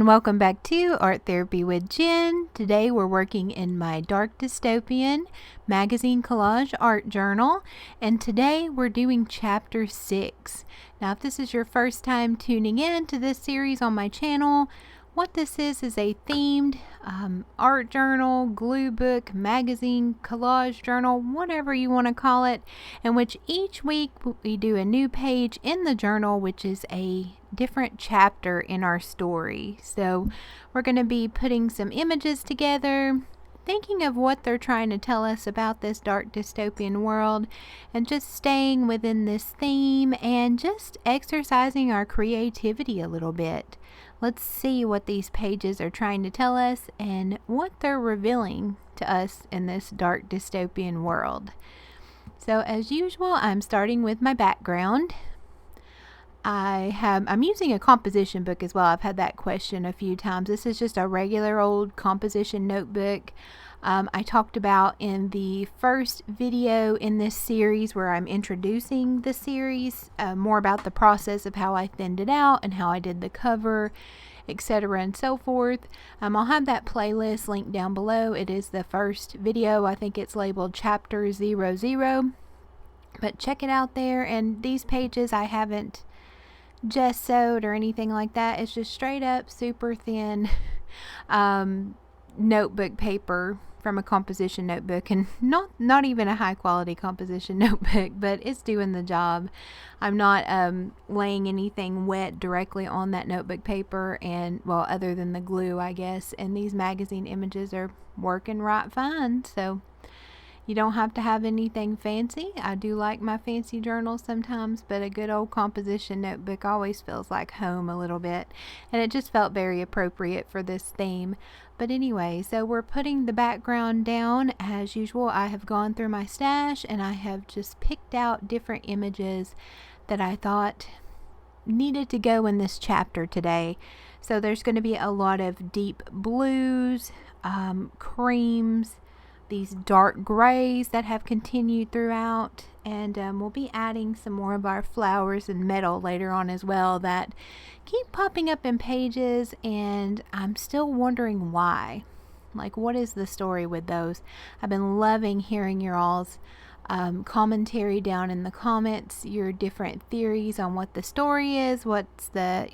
and welcome back to Art Therapy with Jen. Today we're working in my Dark Dystopian magazine collage art journal, and today we're doing chapter 6. Now if this is your first time tuning in to this series on my channel, what this is a themed art journal, glue book, magazine, collage journal, whatever you want to call it, in which each week we do a new page in the journal, which is a different chapter in our story. So we're going to be putting some images together, thinking of what they're trying to tell us about this dark dystopian world, and just staying within this theme and just exercising our creativity a little bit. Let's see what these pages are trying to tell us and what they're revealing to us in this dark dystopian world. So as usual, I'm starting with my background. I'm using a composition book as well. I've had that question a few times. This is just a regular old composition notebook. I talked about in the first video in this series where I'm introducing the series, more about the process of how I thinned it out and how I did the cover, etc. and so forth. I'll have that playlist linked down below. It is the first video. I think it's labeled chapter 00, but check it out there. And these pages I haven't gessoed or anything like that. It's just straight up super thin notebook paper from a composition notebook, and not even a high quality composition notebook, but it's doing the job. I'm not laying anything wet directly on that notebook paper, and well, other than the glue, I guess, and these magazine images are working right fine. So you don't have to have anything fancy. I do like my fancy journals sometimes, but a good old composition notebook always feels like home a little bit, and it just felt very appropriate for this theme. But anyway, so we're putting the background down. As usual, I have gone through my stash and I have just picked out different images that I thought needed to go in this chapter today. So there's going to be a lot of deep blues, creams, these dark grays that have continued throughout, and we'll be adding some more of our flowers and metal later on as well that keep popping up in pages, and I'm still wondering why. Like, what is the story with those? I've been loving hearing your all's commentary down in the comments, your different theories on what the story is, what's the,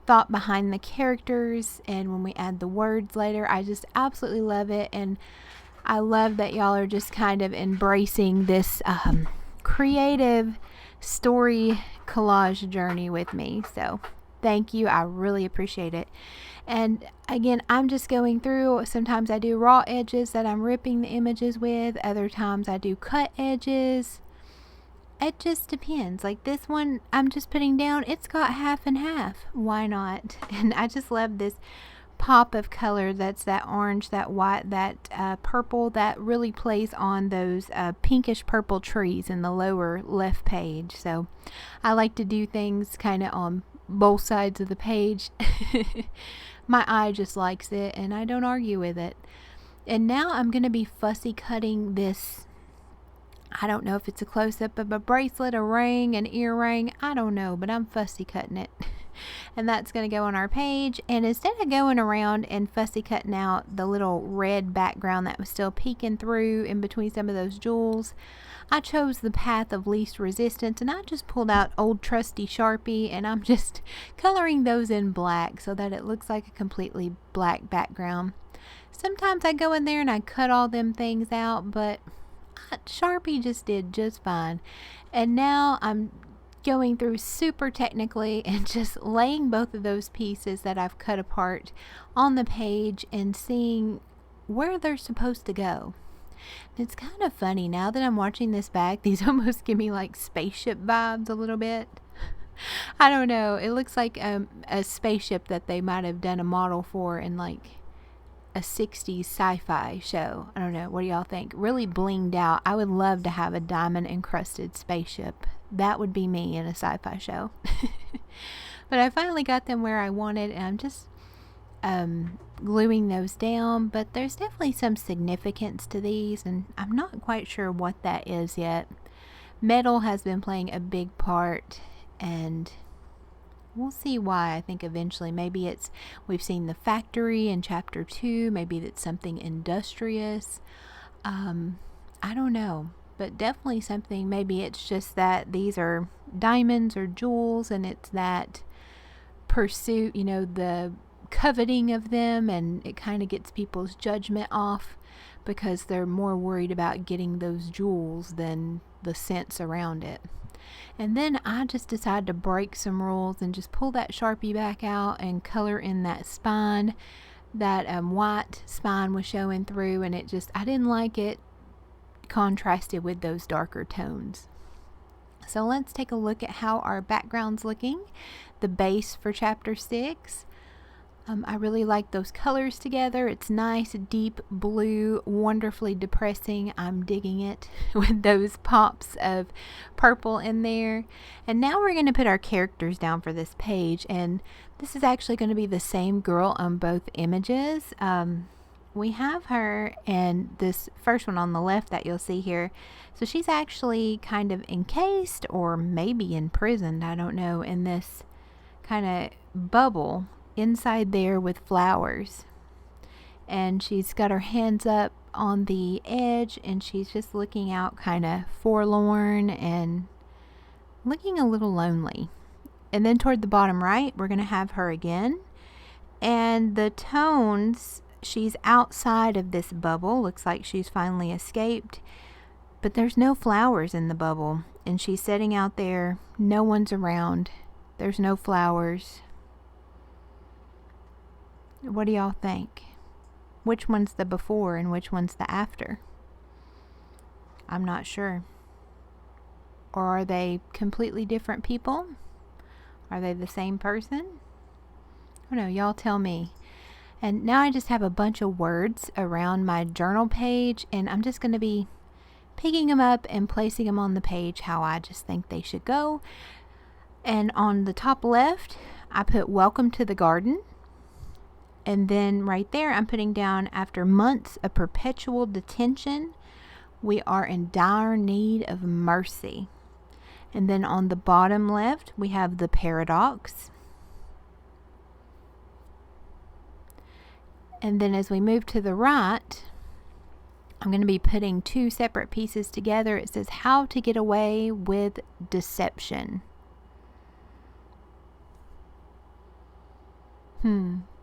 thought behind the characters, and when we add the words later. I just absolutely love it, and I love that y'all are just kind of embracing this creative story collage journey with me. So thank you. I really appreciate it. And again, I'm just going through. Sometimes I do raw edges that I'm ripping the images with. Other times I do cut edges. It just depends. Like this one I'm just putting down, it's got half and half. Why not? And I just love this pop of color. That's that orange, that white, that purple that really plays on those pinkish purple trees in the lower left page. So I like to do things kind of on both sides of the page. My eye just likes it, and I don't argue with it. And now I'm going to be fussy cutting this. I don't know if it's a close-up of a bracelet, a ring, an earring. I don't know, but I'm fussy cutting it. And that's going to go on our page. And instead of going around and fussy cutting out the little red background that was still peeking through in between some of those jewels, I chose the path of least resistance, and I just pulled out old trusty Sharpie, and I'm just coloring those in black so that it looks like a completely black background. Sometimes I go in there and I cut all them things out, but Sharpie just did just fine. And now I'm going through super technically and just laying both of those pieces that I've cut apart on the page and seeing where they're supposed to go. And it's kind of funny now that I'm watching this back, these almost give me like spaceship vibes a little bit. I don't know, it looks like a spaceship that they might have done a model for in like a 60s sci-fi show. I don't know, what do y'all think? Really blinged out. I would love to have a diamond encrusted spaceship. That would be me in a sci-fi show. But I finally got them where I wanted, and I'm just gluing those down. But there's definitely some significance to these, and I'm not quite sure what that is yet. Metal has been playing a big part, and We'll see why. I think eventually maybe we've seen the factory in chapter 2. Maybe it's something industrious. I don't know. But definitely something, maybe it's just that these are diamonds or jewels and it's that pursuit, the coveting of them, and it kind of gets people's judgment off because they're more worried about getting those jewels than the sense around it. And then I just decided to break some rules and just pull that Sharpie back out and color in that spine. That white spine was showing through, and I didn't like it contrasted with those darker tones. So let's take a look at how our background's looking. The base for chapter 6. I really like those colors together. It's nice, deep blue, wonderfully depressing. I'm digging it with those pops of purple in there. And now we're going to put our characters down for this page. And this is actually going to be the same girl on both images. We have her and this first one on the left that you'll see here. So she's actually kind of encased or maybe imprisoned, I don't know, in this kind of bubble inside there with flowers. And she's got her hands up on the edge and she's just looking out kind of forlorn and looking a little lonely. And then toward the bottom right, we're going to have her again. And the tones, she's outside of this bubble. Looks like she's finally escaped. But there's no flowers in the bubble. And she's sitting out there. No one's around. There's no flowers. What do y'all think? Which one's the before and which one's the after? I'm not sure. Or are they completely different people? Are they the same person? I don't know. Y'all tell me. And now I just have a bunch of words around my journal page, and I'm just going to be picking them up and placing them on the page how I just think they should go. And on the top left, I put welcome to the garden. And then right there, I'm putting down after months of perpetual detention, we are in dire need of mercy. And then on the bottom left, we have the paradox. And then as we move to the right, I'm going to be putting two separate pieces together. It says how to get away with deception.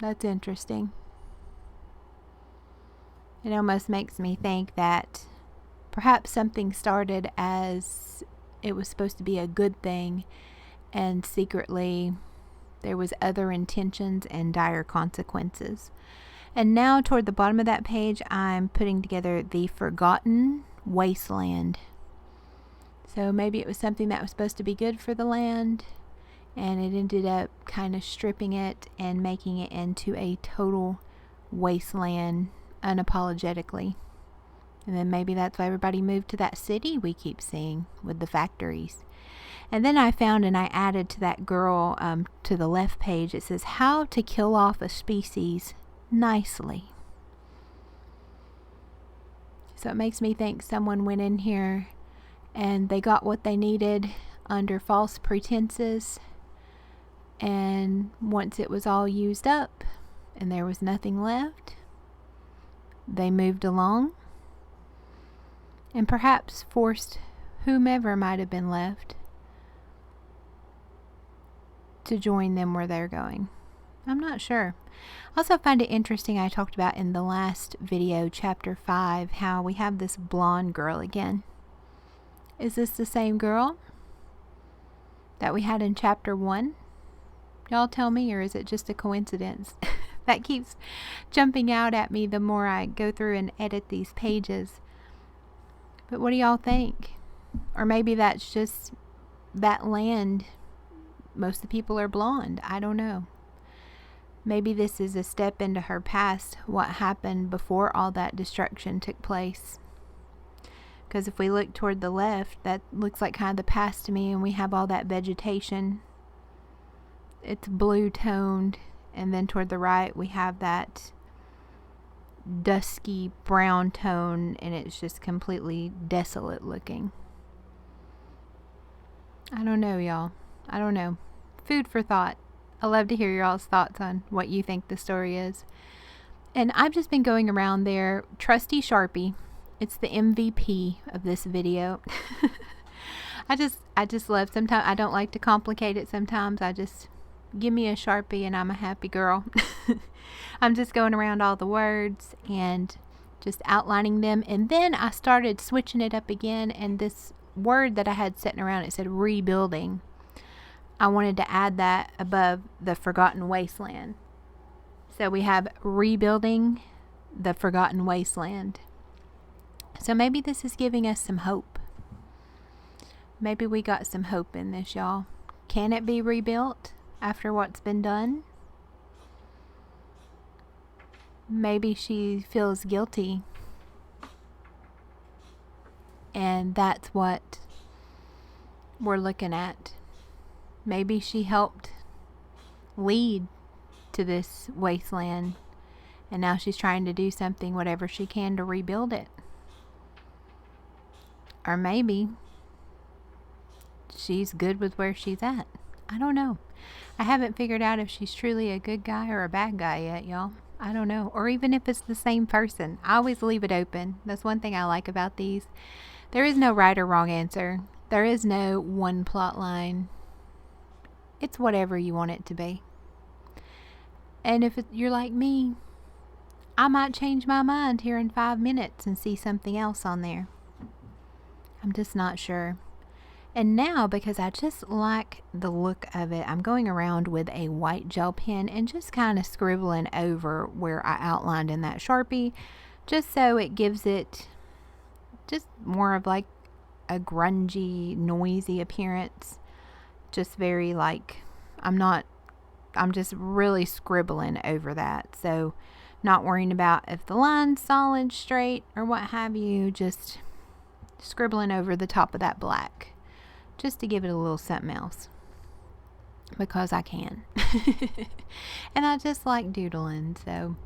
That's interesting. It almost makes me think that perhaps something started as it was supposed to be a good thing, and secretly there was other intentions and dire consequences. And now toward the bottom of that page, I'm putting together the forgotten wasteland. So maybe it was something that was supposed to be good for the land, and it ended up kind of stripping it and making it into a total wasteland unapologetically. And then maybe that's why everybody moved to that city we keep seeing with the factories. And then I found and I added to that girl to the left page, it says how to kill off a species nicely. So it makes me think someone went in here and they got what they needed under false pretenses, and once it was all used up and there was nothing left, they moved along and perhaps forced whomever might have been left to join them where they're going. I'm not sure. I also find it interesting, I talked about in the last video, chapter 5, how we have this blonde girl again. Is this the same girl that we had in chapter 1? Y'all tell me, or is it just a coincidence? That keeps jumping out at me the more I go through and edit these pages. But what do y'all think? Or maybe that's just that land. Most of the people are blonde. I don't know. Maybe this is a step into her past, what happened before all that destruction took place. Because if we look toward the left, that looks like kind of the past to me, and we have all that vegetation. It's blue toned, and then toward the right we have that dusky brown tone, and it's just completely desolate looking. I don't know, y'all. I don't know. Food for thought. I love to hear y'all's thoughts on what you think the story is. And I've just been going around there. Trusty Sharpie. It's the MVP of this video. I just love, sometimes I don't like to complicate it sometimes. I just, give me a Sharpie and I'm a happy girl. I'm just going around all the words and just outlining them. And then I started switching it up again, and this word that I had sitting around, it said rebuilding. I wanted to add that above the forgotten wasteland. So we have rebuilding the forgotten wasteland. So maybe this is giving us some hope. Maybe we got some hope in this, y'all. Can it be rebuilt after what's been done? Maybe she feels guilty. And that's what we're looking at. Maybe she helped lead to this wasteland, and now she's trying to do something, whatever she can, to rebuild it. Or maybe she's good with where she's at. I don't know. I haven't figured out if she's truly a good guy or a bad guy yet, y'all. I don't know. Or even if it's the same person. I always leave it open. That's one thing I like about these. There is no right or wrong answer. There is no one plot line. It's whatever you want it to be. And if you're like me, I might change my mind here in 5 minutes and see something else on there. I'm just not sure. And now, because I just like the look of it, I'm going around with a white gel pen and just kind of scribbling over where I outlined in that Sharpie, just so it gives it just more of like a grungy, noisy appearance. Just very like, I'm just really scribbling over that. So not worrying about if the line's solid, straight, or what have you, just scribbling over the top of that black. Just to give it a little something else. Because I can. And I just like doodling, so.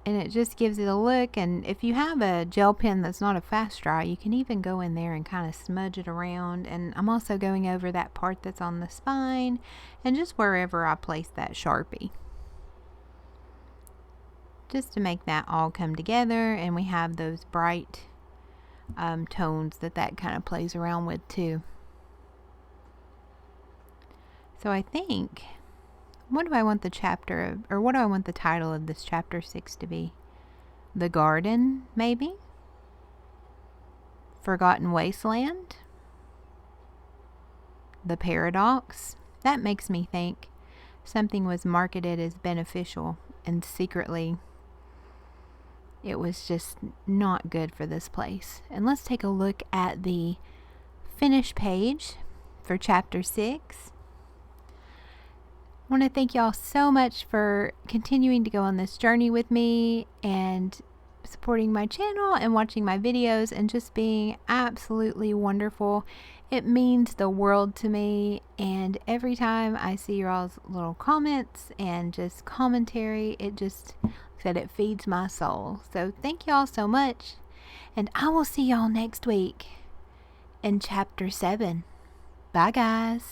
And it just gives it a look. And if you have a gel pen that's not a fast dry, you can even go in there and kind of smudge it around. And I'm also going over that part that's on the spine and just wherever I place that Sharpie. Just to make that all come together, and we have those bright tones that kind of plays around with too. So I think, what do I want the chapter of, or what do I want the title of this chapter 6 to be? The Garden, maybe? Forgotten Wasteland? The Paradox? That makes me think something was marketed as beneficial and secretly it was just not good for this place. And let's take a look at the finished page for chapter 6. I want to thank y'all so much for continuing to go on this journey with me and supporting my channel and watching my videos and just being absolutely wonderful. It means the world to me, and every time I see your all's little comments and just commentary, it just said it feeds my soul. So thank y'all so much, and I will see y'all next week in chapter 7. Bye guys.